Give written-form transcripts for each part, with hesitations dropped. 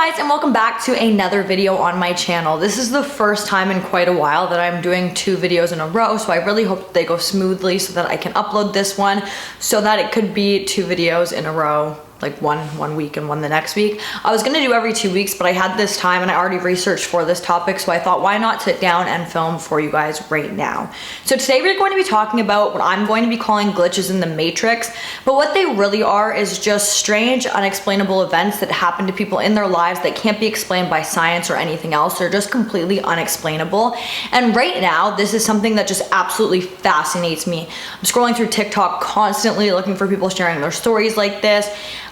guys, and welcome back to another video on my channel. This is the first time in quite a while that I'm doing 2 videos in a row, so I really hope they go smoothly so that I can upload this one so that it could be 2 videos in a row, like one week and one the next week. I was gonna do every 2 weeks, but I had this time and I already researched for this topic, so I thought why not sit down and film for you guys right now. So today we're going to be talking about what I'm going to be calling glitches in the Matrix, but what they really are is just strange, unexplainable events that happen to people in their lives that can't be explained by science or anything else. They're just completely unexplainable. And right now, this is something that just absolutely fascinates me. I'm scrolling through TikTok constantly looking for people sharing their stories like this,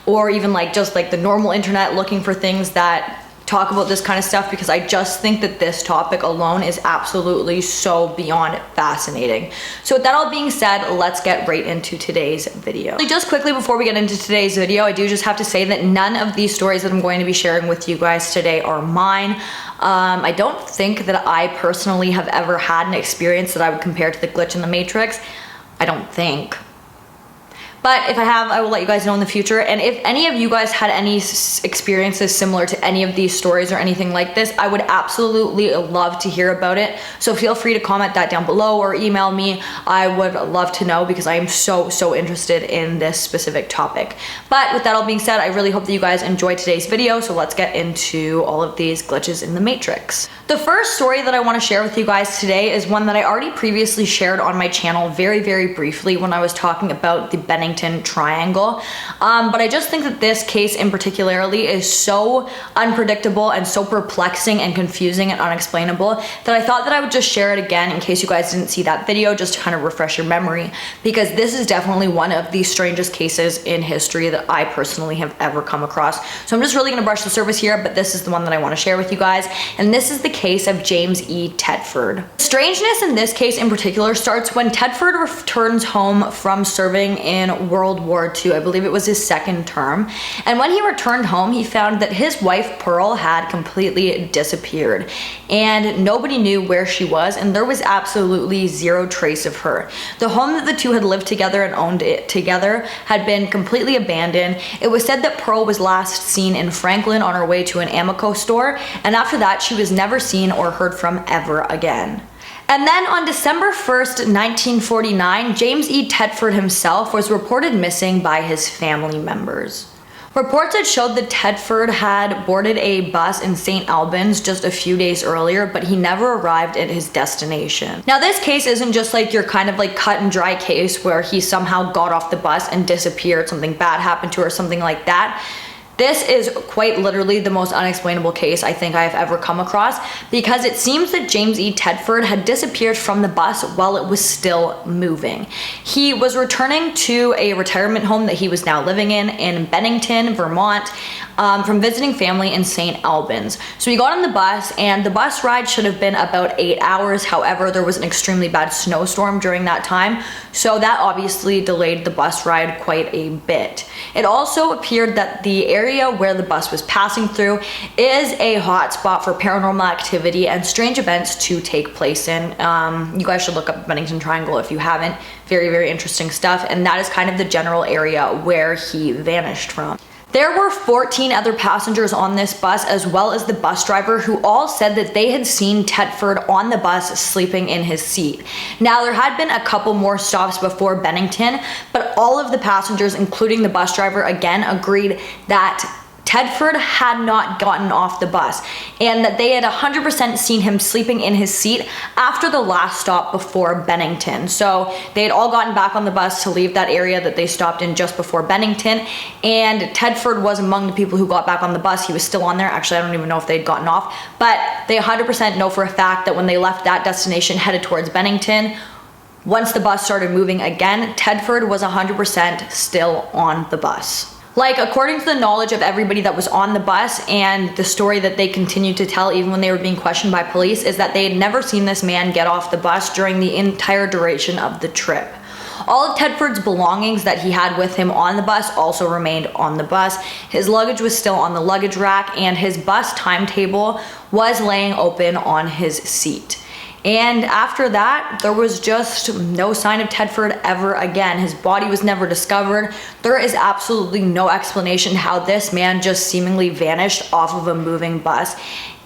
or even just the normal internet looking for things that talk about this kind of stuff, because I just think that this topic alone is absolutely so beyond fascinating. So with that all being said, let's get right into today's video. Just quickly before we get into today's video, I do just have to say that none of these stories that I'm going to be sharing with you guys today are mine. I don't think that I personally have ever had an experience that I would compare to the glitch in the Matrix. I don't think. But if I have, I will let you guys know in the future. And if any of you guys had any experiences similar to any of these stories or anything like this, I would absolutely love to hear about it. So feel free to comment that down below or email me. I would love to know, because I am so interested in this specific topic. But with that all being said, I really hope that you guys enjoyed today's video. So let's get into all of these glitches in the Matrix. The first story that I want to share with you guys today is one that I already previously shared on my channel very briefly when I was talking about the Bennington Triangle. But I just think that this case in particularly is so unpredictable and so perplexing and confusing and unexplainable that I thought that I would just share it again in case you guys didn't see that video, just to kind of refresh your memory, because this is definitely one of the strangest cases in history that I personally have ever come across. So I'm just really going to brush the surface here, but this is the one that I want to share with you guys, and this is the case of James E. Tedford. Strangeness in this case in particular starts when Tedford returns home from serving in World War II. I believe it was his 2nd term. And when he returned home, he found that his wife Pearl had completely disappeared, and nobody knew where she was, and there was absolutely zero trace of her. The home that the two had lived together and owned it together had been completely abandoned. It was said that Pearl was last seen in Franklin on her way to an Amico store, and after that she was never seen or heard from ever again. And then on December 1st, 1949, James E. Tedford himself was reported missing by his family members. Reports had showed that Tedford had boarded a bus in St. Albans just a few days earlier, but he never arrived at his destination. Now, this case isn't just your kind of cut and dry case where he somehow got off the bus and disappeared, something bad happened to her, something like that. This is quite literally the most unexplainable case I think I have ever come across, because it seems that James E. Tedford had disappeared from the bus while it was still moving. He was returning to a retirement home that he was now living in Bennington, Vermont, from visiting family in St. Albans. So he got on the bus, and the bus ride should have been about 8 hours. However, there was an extremely bad snowstorm during that time, so that obviously delayed the bus ride quite a bit. It also appeared that the area where the bus was passing through is a hot spot for paranormal activity and strange events to take place in. You guys should look up Bennington Triangle if you haven't. Very interesting stuff, and that is kind of the general area where he vanished from. There were 14 other passengers on this bus, as well as the bus driver, who all said that they had seen Tedford on the bus sleeping in his seat. Now, there had been a couple more stops before Bennington, but all of the passengers, including the bus driver, again agreed that Tedford had not gotten off the bus, and that they had 100% seen him sleeping in his seat after the last stop before Bennington. So they had all gotten back on the bus to leave that area that they stopped in just before Bennington, and Tedford was among the people who got back on the bus. He was still on there. Actually, I don't even know if they'd gotten off, but they 100% know for a fact that when they left that destination headed towards Bennington, once the bus started moving again, Tedford was 100% still on the bus. According to the knowledge of everybody that was on the bus, and the story that they continued to tell even when they were being questioned by police, is that they had never seen this man get off the bus during the entire duration of the trip. All of Tedford's belongings that he had with him on the bus also remained on the bus. His luggage was still on the luggage rack, and his bus timetable was laying open on his seat. And after that, there was just no sign of Tedford ever again. His body was never discovered. There is absolutely no explanation how this man just seemingly vanished off of a moving bus.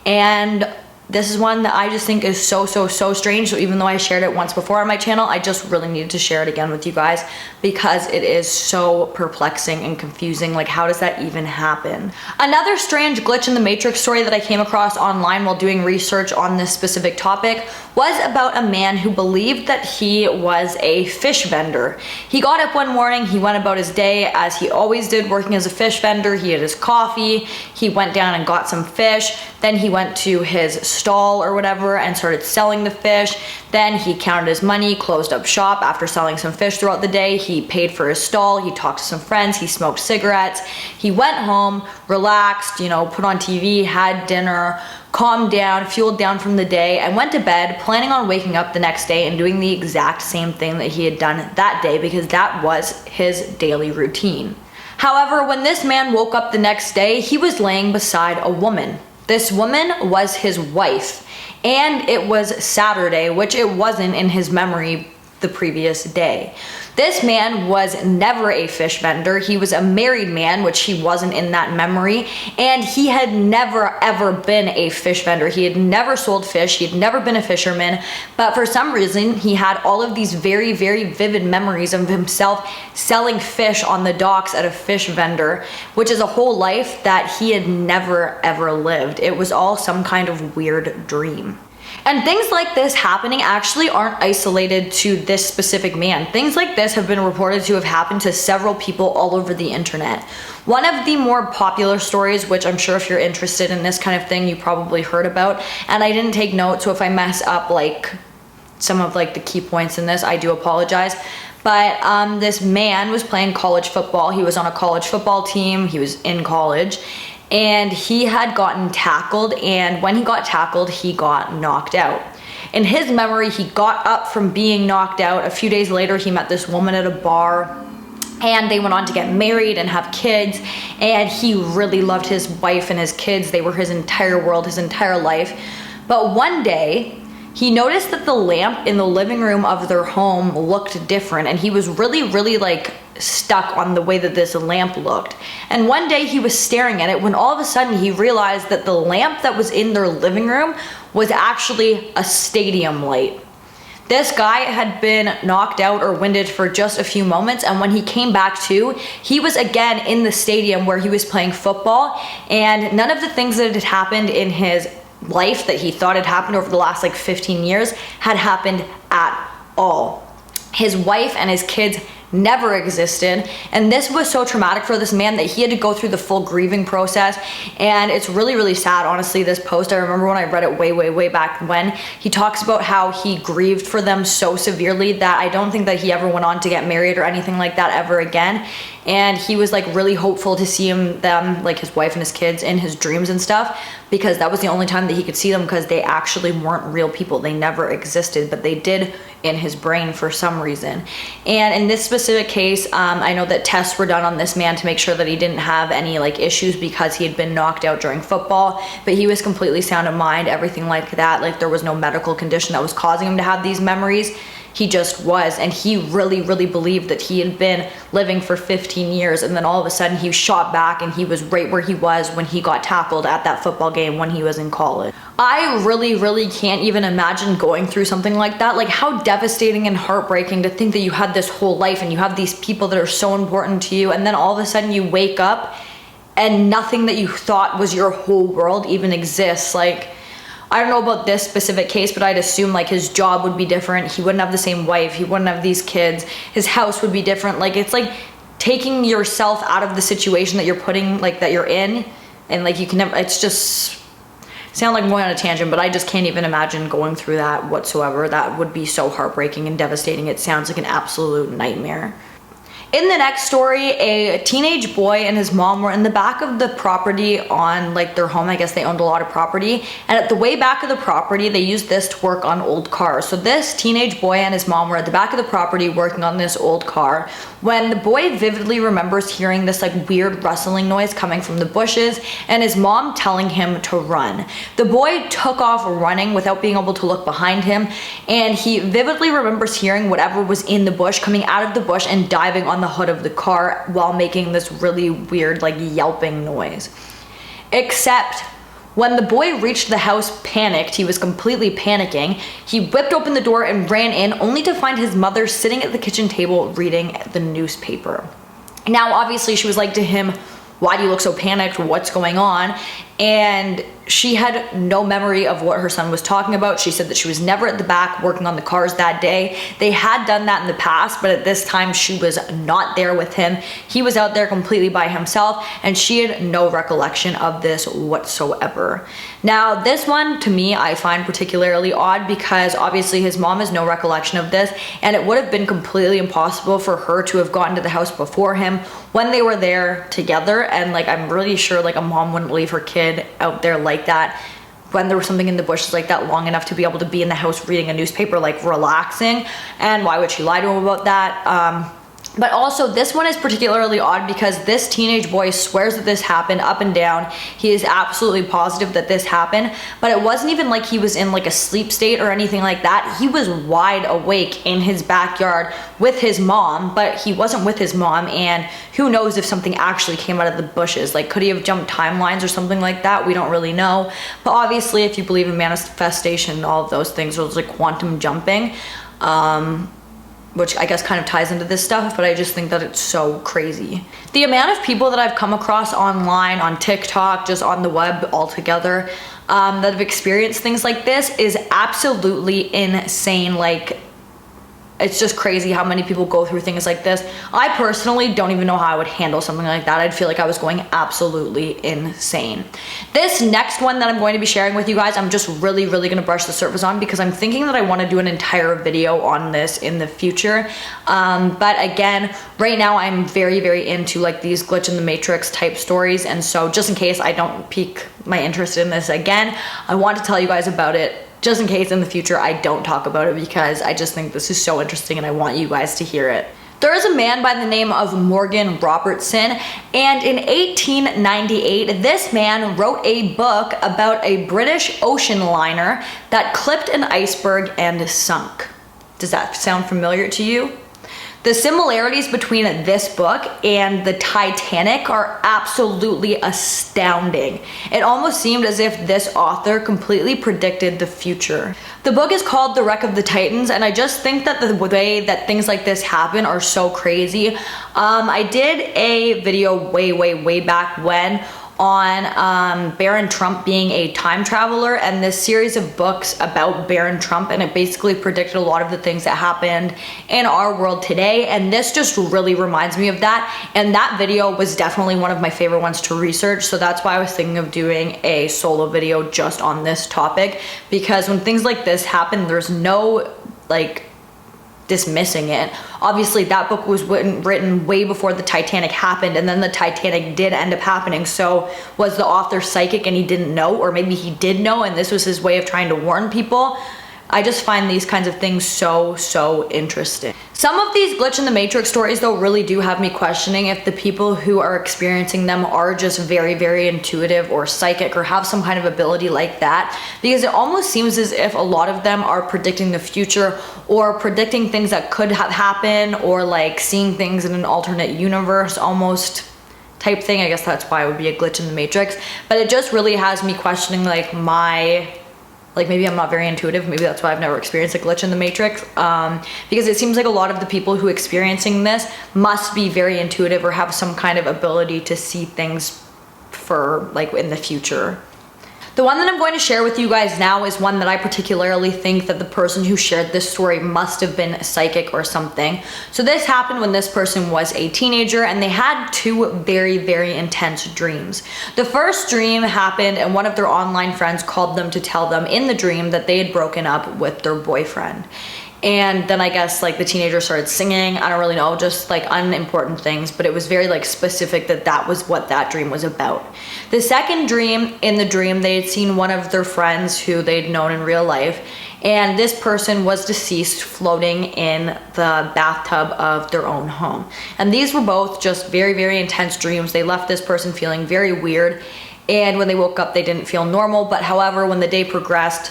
And this is one that I just think is so strange. So even though I shared it once before on my channel, I just really needed to share it again with you guys because it is so perplexing and confusing. Like, how does that even happen? Another strange glitch in the Matrix story that I came across online while doing research on this specific topic was about a man who believed that he was a fish vendor. He got up one morning, he went about his day as he always did, working as a fish vendor. He had his coffee, he went down and got some fish, then he went to his stall or whatever and started selling the fish. Then he counted his money, closed up shop after selling some fish throughout the day. He paid for his stall, he talked to some friends, he smoked cigarettes, he went home, relaxed, you know, put on TV, had dinner, calmed down, fueled down from the day, and went to bed planning on waking up the next day and doing the exact same thing that he had done that day because that was his daily routine. However, when this man woke up the next day, he was laying beside a woman. This woman was his wife, and it was Saturday, which it wasn't in his memory the previous day. This man was never a fish vendor. He was a married man, which he wasn't in that memory, and he had never ever been a fish vendor. He had never sold fish, he had never been a fisherman, but for some reason he had all of these very vivid memories of himself selling fish on the docks at a fish vendor, which is a whole life that he had never ever lived. It was all some kind of weird dream. And things like this happening actually aren't isolated to this specific man. Things like this have been reported to have happened to several people all over the internet. One of the more popular stories, which I'm sure if you're interested in this kind of thing, you probably heard about, and I didn't take notes, so if I mess up like some of like the key points in this, I do apologize. But this man was playing college football. He was on a college football team. He was in college. And he had gotten tackled, and when he got tackled, he got knocked out. In his memory, he got up from being knocked out. A few days later, he met this woman at a bar, and they went on to get married and have kids, and he really loved his wife and his kids. They were his entire world, his entire life. But one day, he noticed that the lamp in the living room of their home looked different, and he was really like stuck on the way that this lamp looked. And one day he was staring at it when all of a sudden he realized that the lamp that was in their living room was actually a stadium light. This guy had been knocked out or winded for just a few moments, and when he came back to, he was again in the stadium where he was playing football, and none of the things that had happened in his life that he thought had happened over the last like 15 years had happened at all. His wife and his kids never existed, and this was so traumatic for this man that he had to go through the full grieving process. And it's really sad, honestly. This post, I remember when I read it way back when, he talks about how he grieved for them so severely that I don't think that he ever went on to get married or anything like that ever again. And he was like really hopeful to see them, like his wife and his kids, in his dreams and stuff, because that was the only time that he could see them, because they actually weren't real people. They never existed, but they did in his brain for some reason. And in this specific case, I know that tests were done on this man to make sure that he didn't have any like issues because he had been knocked out during football, but he was completely sound of mind, everything like that. Like there was no medical condition that was causing him to have these memories. He just was, and he really believed that he had been living for 15 years, and then all of a sudden he shot back and he was right where he was when he got tackled at that football game when he was in college. I really can't even imagine going through something like that. Like, how devastating and heartbreaking to think that you had this whole life and you have these people that are so important to you, and then all of a sudden you wake up and nothing that you thought was your whole world even exists. Like, I don't know about this specific case, but I'd assume like his job would be different. He wouldn't have the same wife. He wouldn't have these kids. His house would be different. Like, it's like taking yourself out of the situation that you're putting, like that you're in, and like you can never, it's just, sound like I'm going on a tangent, but I just can't even imagine going through that whatsoever. That would be so heartbreaking and devastating. It sounds like an absolute nightmare. In the next story, a teenage boy and his mom were in the back of the property on like their home. I guess they owned a lot of property. And at the way back of the property, they used this to work on old cars. So this teenage boy and his mom were at the back of the property working on this old car when the boy vividly remembers hearing this like weird rustling noise coming from the bushes and his mom telling him to run. The boy took off running without being able to look behind him, and he vividly remembers hearing whatever was in the bush coming out of the bush and diving on the hood of the car while making this really weird like yelping noise. Except when the boy reached the house panicked, he was completely panicking, he whipped open the door and ran in only to find his mother sitting at the kitchen table reading the newspaper. Now obviously she was like to him, "Why do you look so panicked? What's going on?" And she had no memory of what her son was talking about. She said that she was never at the back working on the cars that day. They had done that in the past, but at this time she was not there with him. He was out there completely by himself, and she had no recollection of this whatsoever. Now, this one to me I find particularly odd because obviously his mom has no recollection of this, and it would have been completely impossible for her to have gotten to the house before him when they were there together. And like, I'm really sure like a mom wouldn't leave her kid out there like that when there was something in the bushes like that long enough to be able to be in the house reading a newspaper, like relaxing. And why would she lie to him about that? But also this one is particularly odd because this teenage boy swears that this happened up and down. He is absolutely positive that this happened, but it wasn't even like he was in like a sleep state or anything like that. He was wide awake in his backyard with his mom, but he wasn't with his mom, and who knows if something actually came out of the bushes. Like, could he have jumped timelines or something like that? We don't really know. But obviously if you believe in manifestation, all of those things, there's like quantum jumping, which I guess kind of ties into this stuff, but I just think that it's so crazy. The amount of people that I've come across online, on TikTok, just on the web altogether, that have experienced things like this is absolutely insane. Like, it's just crazy how many people go through things like this. I personally don't even know how I would handle something like that. I'd feel like I was going absolutely insane. This next one that I'm going to be sharing with you guys, I'm just really gonna brush the surface on because I'm thinking that I want to do an entire video on this in the future. But again, right now I'm very into like these glitch in the matrix type stories, and so just in case I don't pique my interest in this again, I want to tell you guys about it just in case in the future I don't talk about it, because I just think this is so interesting and I want you guys to hear it. There is a man by the name of Morgan Robertson, and in 1898, this man wrote a book about a British ocean liner that clipped an iceberg and sunk. Does that sound familiar to you? The similarities between this book and the Titanic are absolutely astounding. It almost seemed as if this author completely predicted the future. The book is called The Wreck of the Titans, and I just think that the way that things like this happen are so crazy. I did a video way back when on Baron Trump being a time traveler, and this series of books about Baron Trump, and it basically predicted a lot of the things that happened in our world today, and this just really reminds me of that. And that video was definitely one of my favorite ones to research, so that's why I was thinking of doing a solo video just on this topic, because when things like this happen, there's no like dismissing it. Obviously that book was written way before the Titanic happened, and then the Titanic did end up happening. So was the author psychic and he didn't know, or maybe he did know and this was his way of trying to warn people? I just find these kinds of things so interesting. Some of these glitch in the matrix stories though really do have me questioning if the people who are experiencing them are just very intuitive or psychic or have some kind of ability like that, because it almost seems as if a lot of them are predicting the future or predicting things that could have happened, or like seeing things in an alternate universe almost type thing. I guess that's why it would be a glitch in the matrix, but it just really has me questioning like maybe I'm not very intuitive. Maybe that's why I've never experienced a glitch in the matrix, because it seems like a lot of the people who are experiencing this must be very intuitive or have some kind of ability to see things for like in the future. The one that I'm going to share with you guys now is one that I particularly think that the person who shared this story must have been psychic or something. So this happened when this person was a teenager, and they had two very intense dreams. The first dream happened and one of their online friends called them to tell them in the dream that they had broken up with their boyfriend. And then I guess like the teenager started singing. I don't really know, just like unimportant things, but it was very like specific that that was what that dream was about. The second dream, in the dream, they had seen one of their friends who they'd known in real life, and this person was deceased floating in the bathtub of their own home. And these were both just very, very intense dreams. They left this person feeling very weird, and when they woke up, they didn't feel normal. But however, when the day progressed,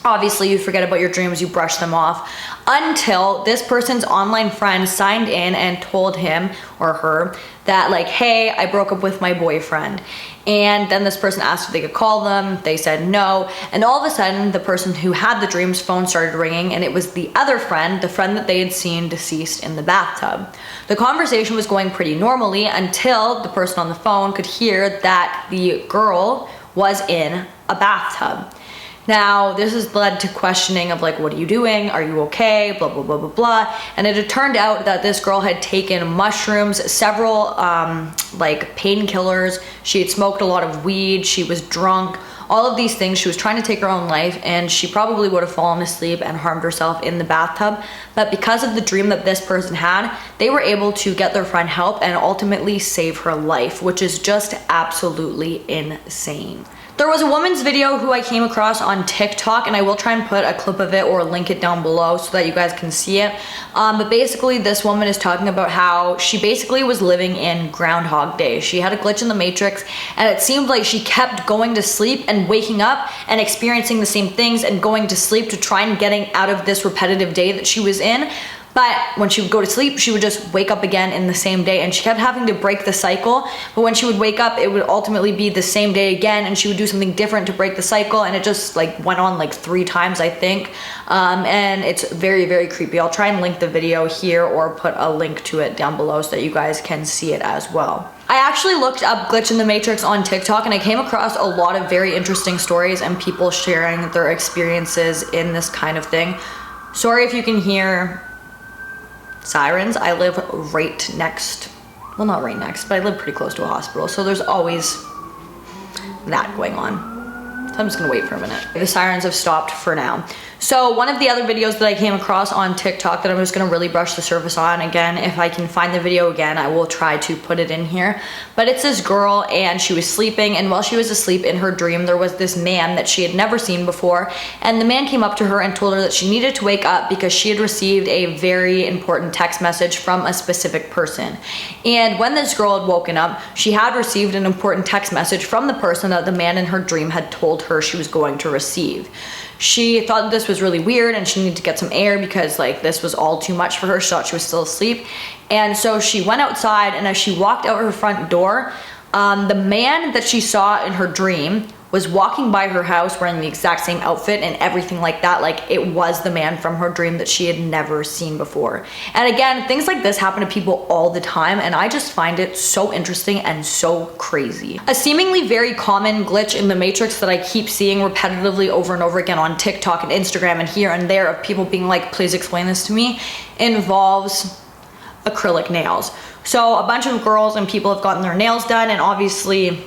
obviously you forget about your dreams, you brush them off, until this person's online friend signed in and told him or her that like, hey, I broke up with my boyfriend. And then this person asked if they could call them. They said no. And all of a sudden, the person who had the dream's phone started ringing, and it was the other friend, the friend that they had seen deceased in the bathtub. The conversation was going pretty normally until the person on the phone could hear that the girl was in a bathtub. Now, this has led to questioning of like, what are you doing? Are you okay? Blah, blah, blah, blah, blah. And it had turned out that this girl had taken mushrooms, several like painkillers. She had smoked a lot of weed. She was drunk. All of these things. She was trying to take her own life, and she probably would have fallen asleep and harmed herself in the bathtub. But because of the dream that this person had, they were able to get their friend help and ultimately save her life, which is just absolutely insane. There was a woman's video who I came across on TikTok, and I will try and put a clip of it or link it down below so that you guys can see it. But basically this woman is talking about how she basically was living in Groundhog Day. She had a glitch in the Matrix, and it seemed like she kept going to sleep and waking up and experiencing the same things and going to sleep to try and getting out of this repetitive day that she was in. But when she would go to sleep, she would just wake up again in the same day, and she kept having to break the cycle. But when she would wake up, it would ultimately be the same day again, and she would do something different to break the cycle, and it just like went on like 3 times, I think. And it's very, very creepy. I'll try and link the video here or put a link to it down below so that you guys can see it as well. I actually looked up Glitch in the Matrix on TikTok, and I came across a lot of very interesting stories and people sharing their experiences in this kind of thing. Sorry if you can hear sirens. I live right next, well, not right next, but I live pretty close to a hospital, so there's always that going on. So I'm just gonna wait for a minute. The sirens have stopped for now. So one of the other videos that I came across on TikTok that I'm just gonna really brush the surface on, again, if I can find the video again, I will try to put it in here. But it's this girl, and she was sleeping, and while she was asleep in her dream, there was this man that she had never seen before, and the man came up to her and told her that she needed to wake up because she had received a very important text message from a specific person. And when this girl had woken up, she had received an important text message from the person that the man in her dream had told her she was going to receive. She thought this was really weird, and she needed to get some air because like this was all too much for her. She thought she was still asleep. And so she went outside, and as she walked out her front door, the man that she saw in her dream was walking by her house wearing the exact same outfit and everything like that. Like it was the man from her dream that she had never seen before. And again, things like this happen to people all the time, and I just find it so interesting and so crazy. A seemingly very common glitch in the Matrix that I keep seeing repetitively over and over again on TikTok and Instagram and here and there of people being like, please explain this to me, involves acrylic nails. So a bunch of girls and people have gotten their nails done, and obviously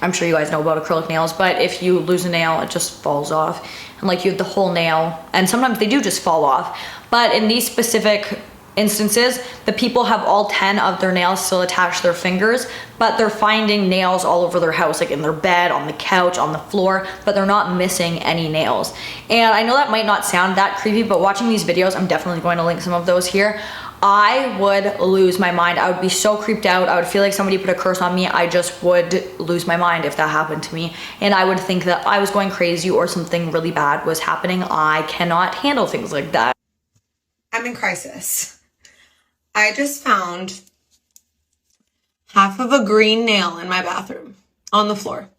I'm sure you guys know about acrylic nails, but if you lose a nail, it just falls off. And like you have the whole nail, and sometimes they do just fall off. But in these specific instances, the people have all 10 of their nails still attached to their fingers, but they're finding nails all over their house, like in their bed, on the couch, on the floor, but they're not missing any nails. And I know that might not sound that creepy, but watching these videos, I'm definitely going to link some of those here, I would lose my mind. I would be so creeped out. I would feel like somebody put a curse on me. I just would lose my mind if that happened to me. And I would think that I was going crazy or something really bad was happening. I cannot handle things like that. I'm in crisis. I just found half of a green nail in my bathroom on the floor.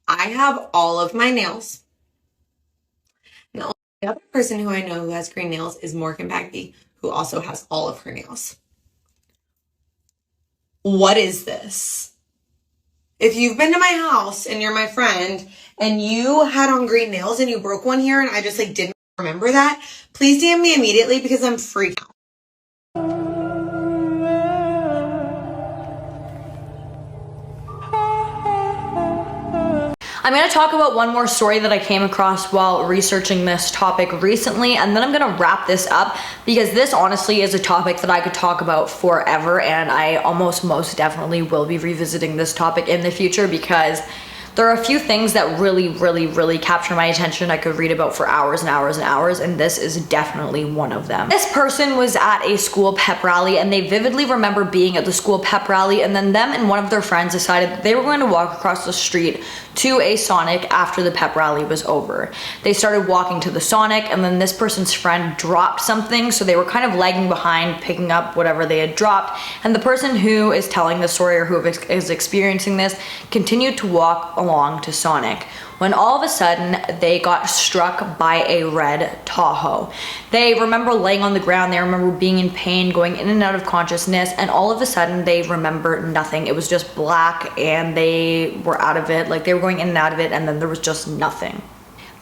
I have all of my nails. Now, the other person who I know who has green nails is Morgan Bagby, who also has all of her nails. What is this? If you've been to my house and you're my friend and you had on green nails and you broke one here and I just like didn't remember that, please DM me immediately because I'm freaked out. I'm gonna talk about one more story that I came across while researching this topic recently, and then I'm gonna wrap this up because this honestly is a topic that I could talk about forever, and I almost most definitely will be revisiting this topic in the future because there are a few things that really capture my attention I could read about for hours and hours and hours, and this is definitely one of them. This person was at a school pep rally, and they vividly remember being at the school pep rally, and then them and one of their friends decided that they were going to walk across the street to a Sonic after the pep rally was over. They started walking to the Sonic, and then this person's friend dropped something, so they were kind of lagging behind, picking up whatever they had dropped, and the person who is telling the story or who is experiencing this continued to walk along to Sonic when all of a sudden they got struck by a red Tahoe. They remember laying on the ground, they remember being in pain, going in and out of consciousness, and all of a sudden they remember nothing. It was just black and they were out of it, like they were going in and out of it, and then there was just nothing.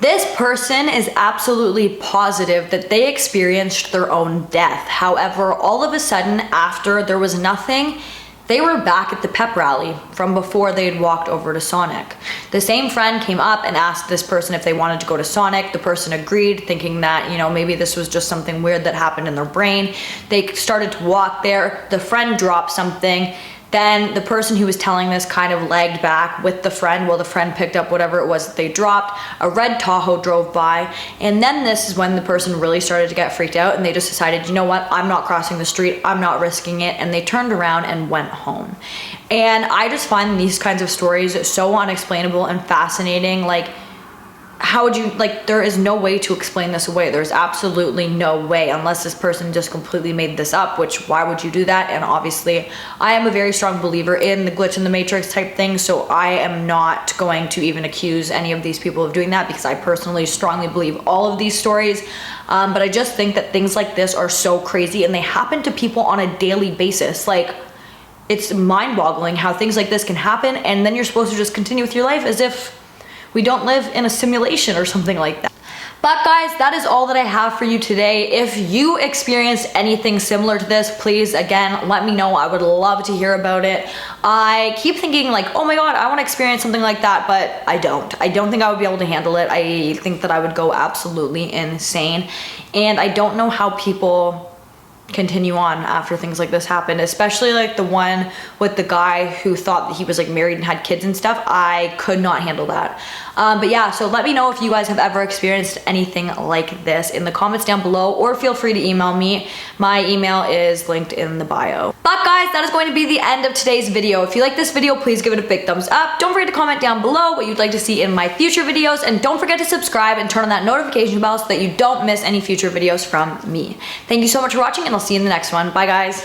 This person is absolutely positive that they experienced their own death. However, all of a sudden after there was nothing, they were back at the pep rally from before they had walked over to Sonic. The same friend came up and asked this person if they wanted to go to Sonic. The person agreed, thinking that, you know, maybe this was just something weird that happened in their brain. They started to walk there. The friend dropped something. Then the person who was telling this kind of lagged back with the friend while the friend picked up whatever it was that they dropped. A red Tahoe drove by, and then this is when the person really started to get freaked out, and they just decided, you know what, I'm not crossing the street, I'm not risking it, and they turned around and went home. And I just find these kinds of stories so unexplainable and fascinating. Like, how would you, like, there is no way to explain this away. There's absolutely no way, unless this person just completely made this up, which why would you do that? And obviously I am a very strong believer in the glitch in the matrix type thing, so I am not going to even accuse any of these people of doing that because I personally strongly believe all of these stories. But I just think that things like this are so crazy and they happen to people on a daily basis. Like, it's mind-boggling how things like this can happen, and then you're supposed to just continue with your life as if we don't live in a simulation or something like that. But guys, that is all that I have for you today. If you experienced anything similar to this, please, again, let me know. I would love to hear about it. I keep thinking like, oh my God, I want to experience something like that, but I don't. I don't think I would be able to handle it. I think that I would go absolutely insane. And I don't know how people continue on after things like this happen, especially like the one with the guy who thought that he was like married and had kids and stuff. I could not handle that. But yeah, so let me know if you guys have ever experienced anything like this in the comments down below, or feel free to email me. My email is linked in the bio. But guys, that is going to be the end of today's video. If you like this video, please give it a big thumbs up. Don't forget to comment down below what you'd like to see in my future videos, and don't forget to subscribe and turn on that notification bell so that you don't miss any future videos from me. Thank you so much for watching, and I'll see you in the next one. Bye guys.